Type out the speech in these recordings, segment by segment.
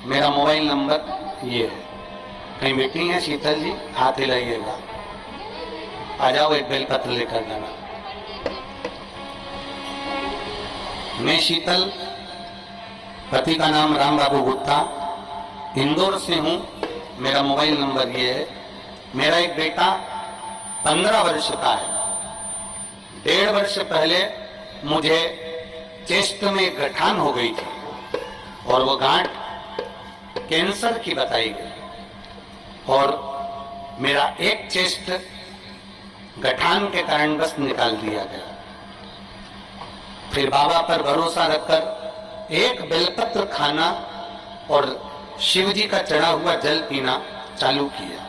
मेरा mobile number ये है। कहीं बेटी है शीतल जी, हाथ हिलाइएगा। आ जाओ, एक बेलपत्र लेकर जाना। मैं शीतल, पति का नाम राम बाबू गुप्ता, इंदौर से हूं। मेरा मोबाइल नंबर ये है। मेरा एक बेटा 15 वर्ष का है। 1.5 वर्ष पहले मुझे चेस्ट में गठान हो गई थी और वो गांठ कैंसर की बताई गई और मेरा एक चेस्ट गठान के कारण बस निकाल दिया गया। फिर बाबा पर भरोसा रखकर एक बेलपत्र खाना और शिव जी का चढ़ा हुआ जल पीना चालू किया।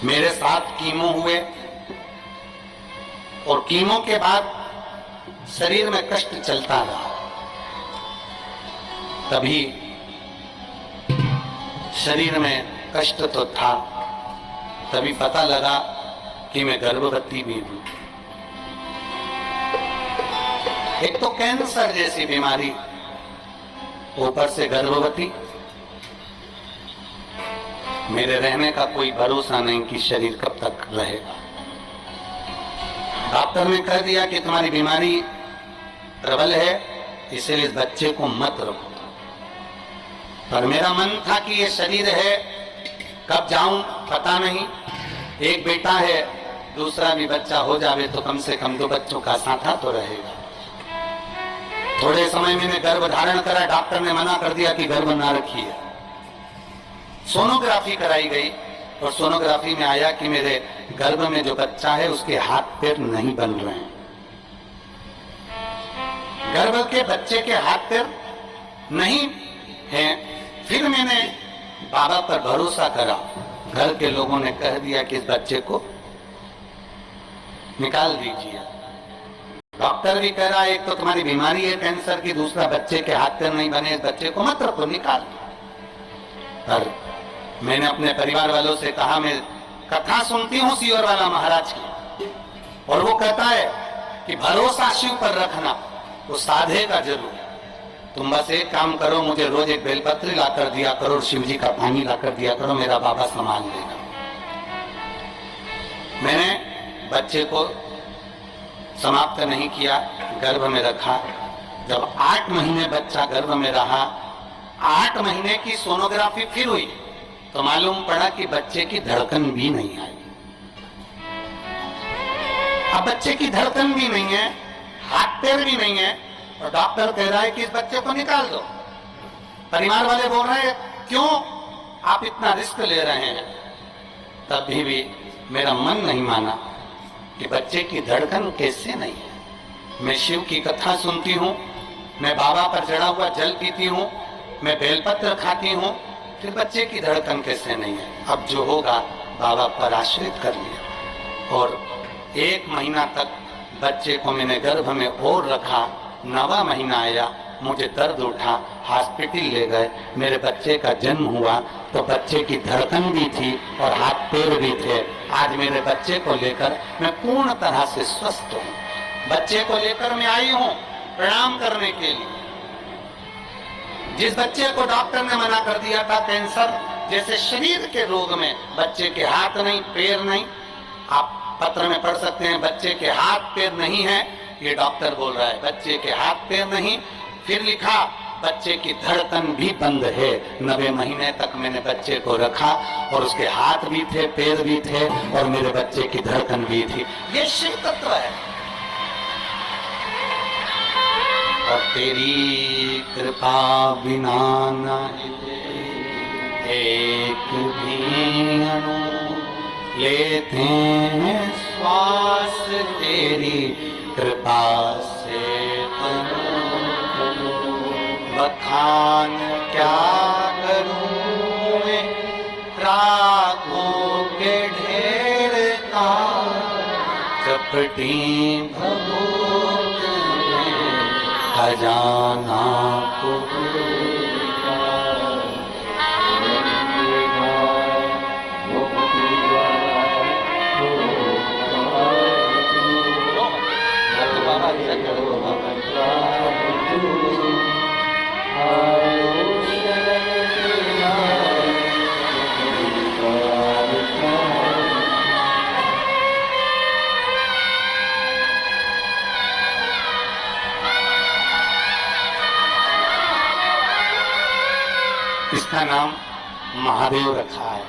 मेरे 7 कीमो हुए और कीमो के बाद शरीर में कष्ट चलता रहा। तभी शरीर में कष्ट तो था, तभी पता लगा कि मैं गर्भवती भी हूं। एक तो कैंसर जैसी बीमारी, ऊपर से गर्भवती। मेरे रहने का कोई भरोसा नहीं कि शरीर कब तक रहेगा। डॉक्टर ने कह दिया कि तुम्हारी बीमारी प्रबल है, इसलिए इस बच्चे को मत रखो। पर मेरा मन था कि ये शरीर है, कब जाऊं पता नहीं। एक बेटा है, दूसरा भी बच्चा हो जावे तो कम से कम 2 बच्चों का साथा तो रहेगा। थोड़े समय मैंने गर्भ धारण करा। डॉक्टर ने मना कर दिया कि गर्भ ना रखिए। सोनोग्राफी कराई गई और सोनोग्राफी में आया कि मेरे गर्भ में जो बच्चा है उसके हाथ पैर नहीं बन रहे हैं। गर्भ के बच्चे के हाथ पैर नहीं हैं। फिर मैंने बाबा पर भरोसा करा। घर के लोगों ने कह दिया कि इस बच्चे को निकाल दीजिए। डॉक्टर भी कह रहा है, एक तो तुम्हारी बीमारी है कैंसर की, दूसरा बच्चे के हाथ पैर नहीं बने, इस बच्चे को मत रखो, निकाल दो। पर मैंने अपने परिवार वालों से कहा, मैं कथा सुनती हूँ सियोर वाला महाराज की, और वो कहता है कि भरोसा शिव पर रखना, वो साधेगा जरूर। तुम बस एक काम करो, मुझे रोज एक बेलपत्र लाकर दिया करो, शिव जी का पानी लाकर दिया करो, मेरा बाबा संभाल लेगा। मैंने बच्चे को समाप्त नहीं किया, गर्भ में रखा। जब 8 महीने बच्चा गर्भ में रहा, 8 महीने की सोनोग्राफी फिर हुई तो मालूम पड़ा कि बच्चे की धड़कन भी नहीं आई। अब बच्चे की धड़कन भी नहीं है, हाथ पैर भी नहीं है, और डॉक्टर कह रहा है कि इस बच्चे को निकाल दो। परिवार वाले बोल रहे हैं, क्यों आप इतना रिस्क ले रहे हैं? तभी भी मेरा मन नहीं माना कि बच्चे की धड़कन कैसे नहीं है। मैं शिव की कथा सुनती हूँ, मैं बाबा पर चढ़ा हुआ जल पीती हूँ, मैं बेलपत्र खाती हूँ, फिर बच्चे की धड़कन कैसे नहीं है? अब जो होगा बाबा पर आश्रित कर लिया। और 1 महीना तक बच्चे को मैंने गर्भ में और रखा। 9वां महीना आया, मुझे दर्द उठा, हॉस्पिटल ले गए। मेरे बच्चे का जन्म हुआ तो बच्चे की धड़कन भी थी और हाथ पैर भी थे। आज मेरे बच्चे को लेकर मैं पूर्ण तरह से स्वस्थ हूँ। बच्चे को लेकर मैं आई हूँ प्रणाम करने के लिए। जिस बच्चे को डॉक्टर ने मना कर दिया था कैंसर जैसे शरीर के रोग में, बच्चे के हाथ नहीं पैर नहीं, आप पत्र में पढ़ सकते हैं, बच्चे के हाथ पैर नहीं है, ये डॉक्टर बोल रहा है, बच्चे के हाथ पैर नहीं। फिर लिखा बच्चे की धड़कन भी बंद है। 9वें महीने तक मैंने बच्चे को रखा और उसके हाथ भी थे, पैर भी थे और मेरे बच्चे की धड़कन भी थी। ये शिव तत्व है। और तेरी कृपा बिना नहीं एक भी अणु लेते हैं श्वास, तेरी कृपा से बखान क्या करूं मैं, रागों के ढेर का चपटी भभूत में खजाना को इसका नाम महादेव रखा है।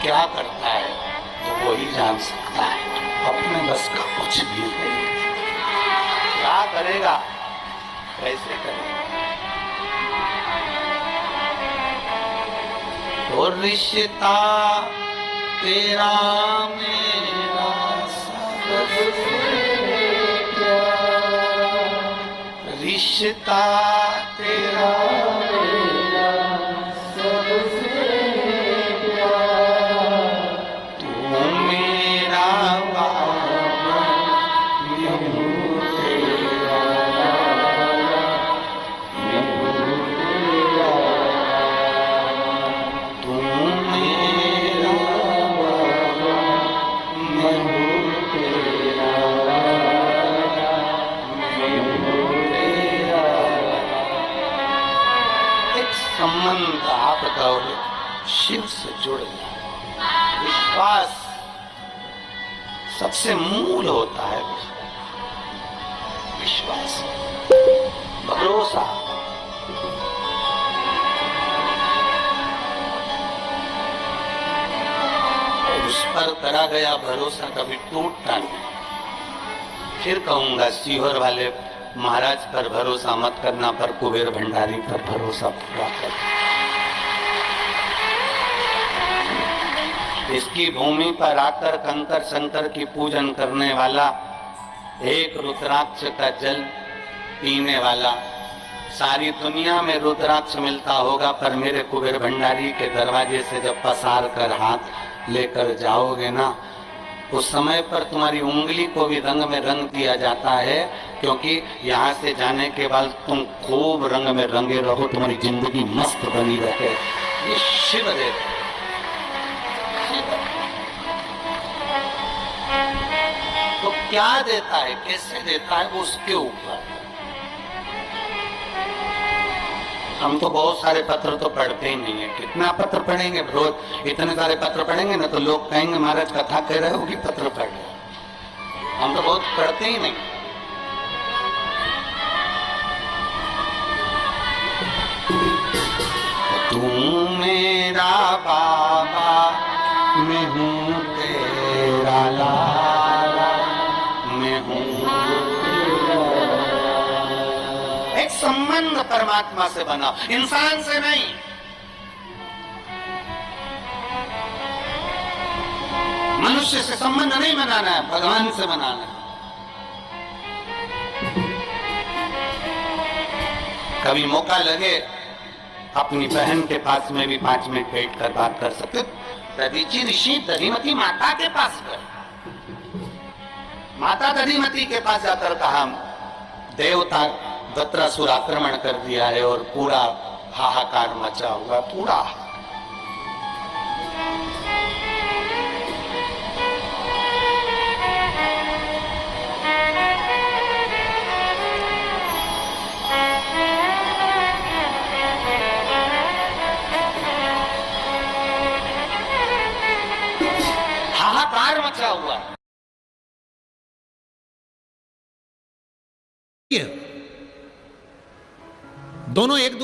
क्या करता है तो वो ही जान सकता है, अपने बस का कुछ भी नहीं। क्या करेगा, कैसे करेगा। और रिश्ता तेरा मेरा सबसे प्यारा, रिश्ता तेरा मेरा सबसे संबंध आपका और शिव से जुड़ गया। विश्वास सबसे मूल होता है, विश्वास, भरोसा। उस पर करा गया भरोसा कभी टूटता नहीं। फिर कहूंगा, सीहोर वाले महाराज पर भरोसा मत करना, पर कुबेर भंडारी पर भरोसा पूरा कर। इसकी भूमि पर आकर कंकर शंकर की पूजन करने वाला, एक रुद्राक्ष का जल पीने वाला, सारी दुनिया में रुद्राक्ष मिलता होगा, पर मेरे कुबेर भंडारी के दरवाजे से जब पसार कर हाथ लेकर जाओगे ना, उस समय पर तुम्हारी उंगली को भी रंग में रंग दिया जाता है, क्योंकि यहाँ से जाने के बाद तुम खूब रंग में रंगे रहो, तुम्हारी जिंदगी मस्त बनी रहे। ये शिव देव। तो क्या देता है, कैसे देता है, वो उसके ऊपर। हम तो बहुत सारे पत्र तो पढ़ते ही नहीं है। कितना पत्र पढ़ेंगे रोज? इतने सारे पत्र पढ़ेंगे ना तो लोग कहेंगे महाराज कथा कह रहे हो कि पत्र पढ़ रहे। हम तो बहुत पढ़ते ही नहीं। तू मेरा बाबा, मैं हूँ तेरा लाला, मैं हूँ। एक संबंध परमात्मा से बनाओ, इंसान से नहीं। मनुष्य से संबंध नहीं बनाना है, भगवान से बनाना है। कभी मौका लगे अपनी बहन के पास में भी 5 मिनट बैठ कर बात कर सकते। दधीचि ऋषि दधिमती माता के पास गए। माता दधिमती के पास जाकर कहा, देवता वृत्रासुर आक्रमण कर दिया है और पूरा हाहाकार मचा हुआ, पूरा। हाहाकार मचा हुआ। दोनों एक दूसरे